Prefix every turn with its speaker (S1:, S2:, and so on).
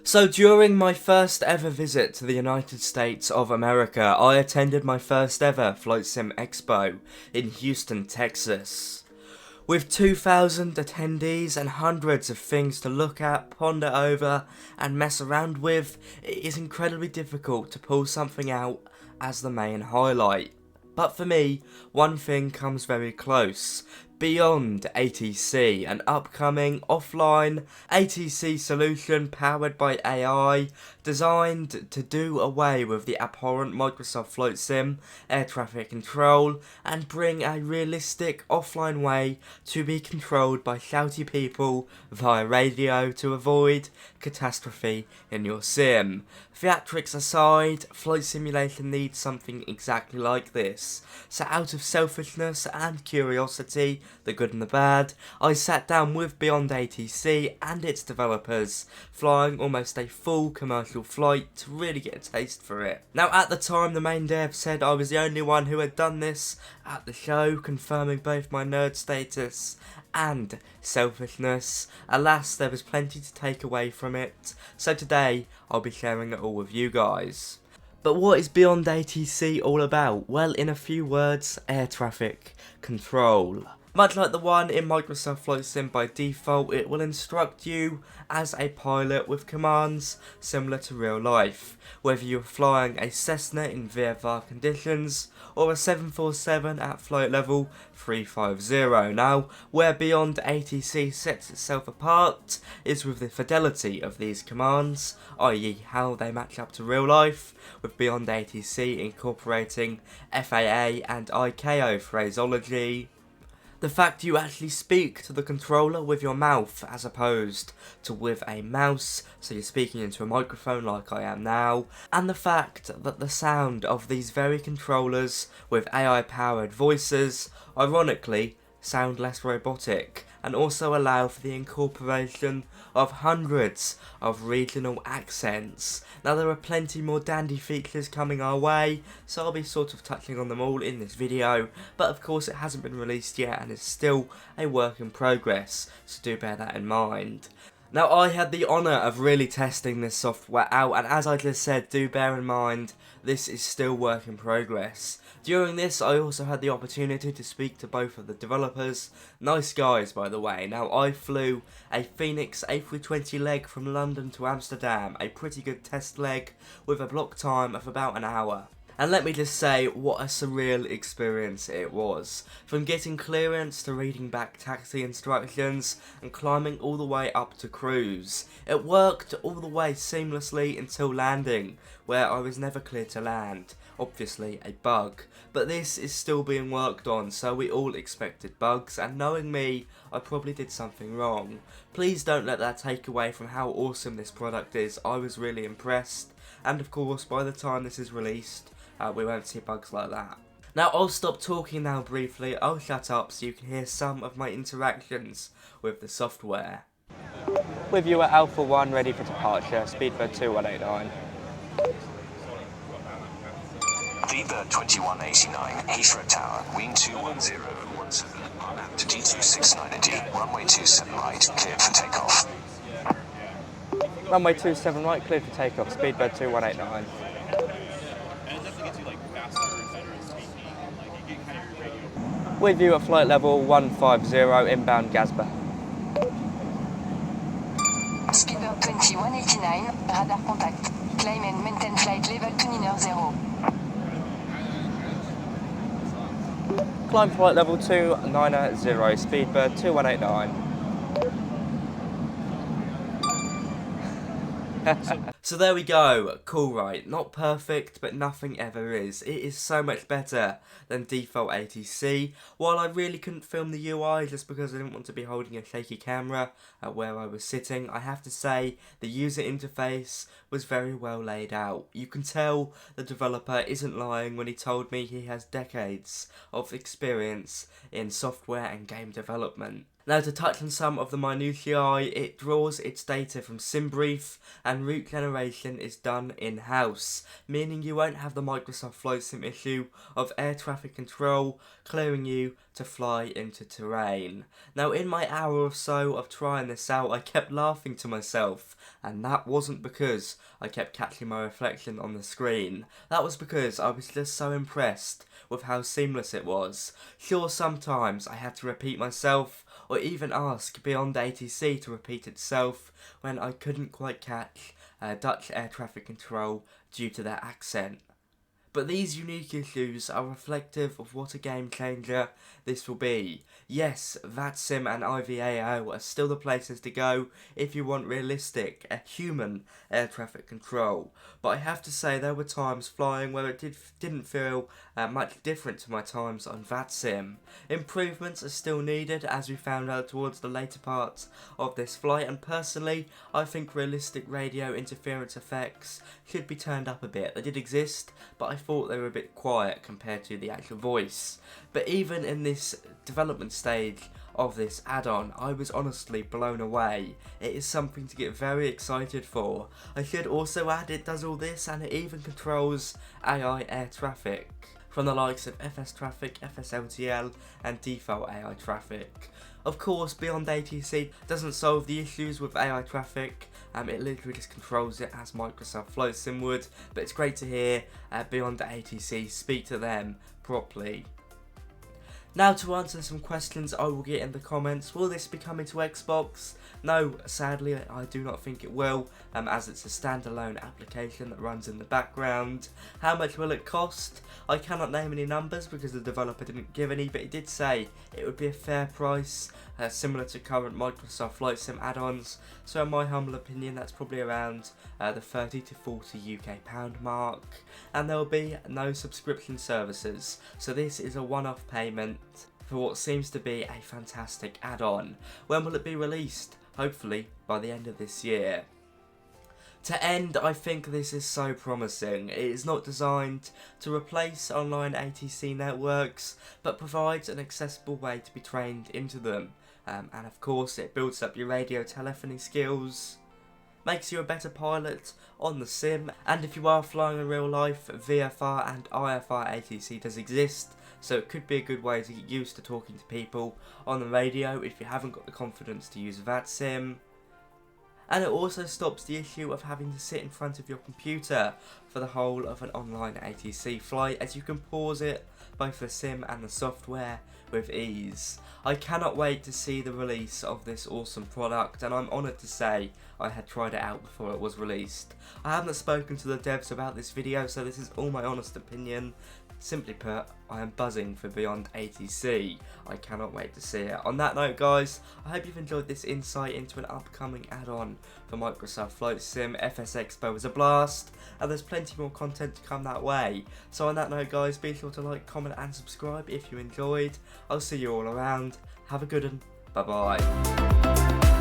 S1: So during my first ever visit to the United States of America, I attended my first ever Flight Sim Expo in Houston, Texas. With 2,000 attendees and hundreds of things to look at, ponder over, and mess around with, it is incredibly difficult to pull something out as the main highlight. But for me, one thing comes very close. Beyond ATC, an upcoming offline ATC solution powered by AI, designed to do away with the abhorrent Microsoft Flight Sim air traffic control and bring a realistic offline way to be controlled by shouty people via radio to avoid catastrophe in your sim. Theatrics aside, flight simulation needs something exactly like this. So out of selfishness and curiosity, the good and the bad, I sat down with Beyond ATC and its developers, flying almost a full commercial flight to really get a taste for it. Now at the time, the main dev said I was the only one who had done this at the show, confirming both my nerd status and selfishness. Alas, there was plenty to take away from it, so today I'll be sharing it all with you guys. But what is Beyond ATC all about? Well, in a few words, air traffic control. Much like the one in Microsoft Flight Sim by default, it will instruct you as a pilot with commands similar to real life, whether you're flying a Cessna in VFR conditions or a 747 at flight level 350. Now, where Beyond ATC sets itself apart is with the fidelity of these commands, i.e. how they match up to real life, with Beyond ATC incorporating FAA and ICAO phraseology. The fact you actually speak to the controller with your mouth as opposed to with a mouse, so you're speaking into a microphone like I am now, and the fact that the sound of these very controllers with AI powered voices, ironically, sound less robotic, and also allow for the incorporation of hundreds of regional accents. Now there are plenty more dandy features coming our way, so I'll be sort of touching on them all in this video, but of course it hasn't been released yet and is still a work in progress, so do bear that in mind. Now I had the honour of really testing this software out, and as I just said, do bear in mind, this is still work in progress. During this, I also had the opportunity to speak to both of the developers. Nice guys, by the way. Now, I flew a Phoenix A320 leg from London to Amsterdam, a pretty good test leg with a block time of about an hour. And let me just say, what a surreal experience it was. From getting clearance to reading back taxi instructions and climbing all the way up to cruise. It worked all the way seamlessly until landing, where I was never cleared to land. Obviously a bug. But this is still being worked on, so we all expected bugs, and knowing me, I probably did something wrong. Please don't let that take away from how awesome this product is. I was really impressed, and of course by the time this is released, we won't see bugs like that. Now I'll stop talking now briefly, I'll shut up so you can hear some of my interactions with the software. With you at Alpha 1 ready for departure, speedbird 2189.
S2: Speedbird 2189, Heathrow Tower, wind 21017, altitude 269 runway 27 right, cleared for takeoff.
S1: Runway 27 right, cleared for takeoff, speedbird 2189. With you at flight level 150, inbound Gasba.
S3: Speedbird 2189, radar contact. Climb and maintain flight level to Niner 0.
S1: Climb flight level 290, speedbird 2189. So there we go, cool right, not perfect but nothing ever is. It is so much better than default ATC. While I really couldn't film the UI just because I didn't want to be holding a shaky camera at where I was sitting, I have to say the user interface was very well laid out. You can tell the developer isn't lying when he told me he has decades of experience in software and game development. Now, to touch on some of the minutiae, it draws its data from SimBrief, and route generation is done in-house, meaning you won't have the Microsoft Flight Sim issue of air traffic control clearing you to fly into terrain. Now, in my hour or so of trying this out, I kept laughing to myself, and that wasn't because I kept catching my reflection on the screen. That was because I was just so impressed with how seamless it was. Sure, sometimes I had to repeat myself, or even ask Beyond ATC to repeat itself when I couldn't quite catch Dutch air traffic control due to their accent. But these unique issues are reflective of what a game changer this will be. Yes, VATSIM and IVAO are still the places to go if you want realistic, human air traffic control. But I have to say there were times flying where it didn't feel much different to my times on VATSIM. Improvements are still needed, as we found out towards the later parts of this flight, and personally I think realistic radio interference effects should be turned up a bit. They did exist, but I thought they were a bit quiet compared to the actual voice. But even in this development stage of this add-on, I was honestly blown away. It is something to get very excited for. I should also add it does all this and it even controls AI air traffic from the likes of FS traffic, FSLTL and default AI traffic. Of course, Beyond ATC doesn't solve the issues with AI traffic, it literally just controls it as Microsoft Flight Sim would, but it's great to hear Beyond ATC speak to them properly. Now, to answer some questions I will get in the comments, will this be coming to Xbox? No, sadly I do not think it will, as it's a standalone application that runs in the background. How much will it cost? I cannot name any numbers because the developer didn't give any, but it did say it would be a fair price, similar to current Microsoft Flight Sim add-ons, so in my humble opinion that's probably around the 30 to 40 UK pound mark, and there will be no subscription services, so this is a one-off payment for what seems to be a fantastic add-on. When will it be released? Hopefully by the end of this year. To end, I think this is so promising. It is not designed to replace online ATC networks, but provides an accessible way to be trained into them. And of course it builds up your radio telephony skills, makes you a better pilot on the sim, and if you are flying in real life, VFR and IFR ATC does exist, so it could be a good way to get used to talking to people on the radio if you haven't got the confidence to use VATSIM. And it also stops the issue of having to sit in front of your computer for the whole of an online ATC flight, as you can pause it, both the sim and the software, with ease. I cannot wait to see the release of this awesome product, and I'm honoured to say I had tried it out before it was released. I haven't spoken to the devs about this video, so this is all my honest opinion. Simply put, I am buzzing for Beyond ATC. I cannot wait to see it. On that note, guys, I hope you've enjoyed this insight into an upcoming add-on for Microsoft Flight Sim. FS Expo was a blast, and there's plenty more content to come that way. So on that note, guys, be sure to like, comment and subscribe if you enjoyed. I'll see you all around. Have a good one. Bye-bye.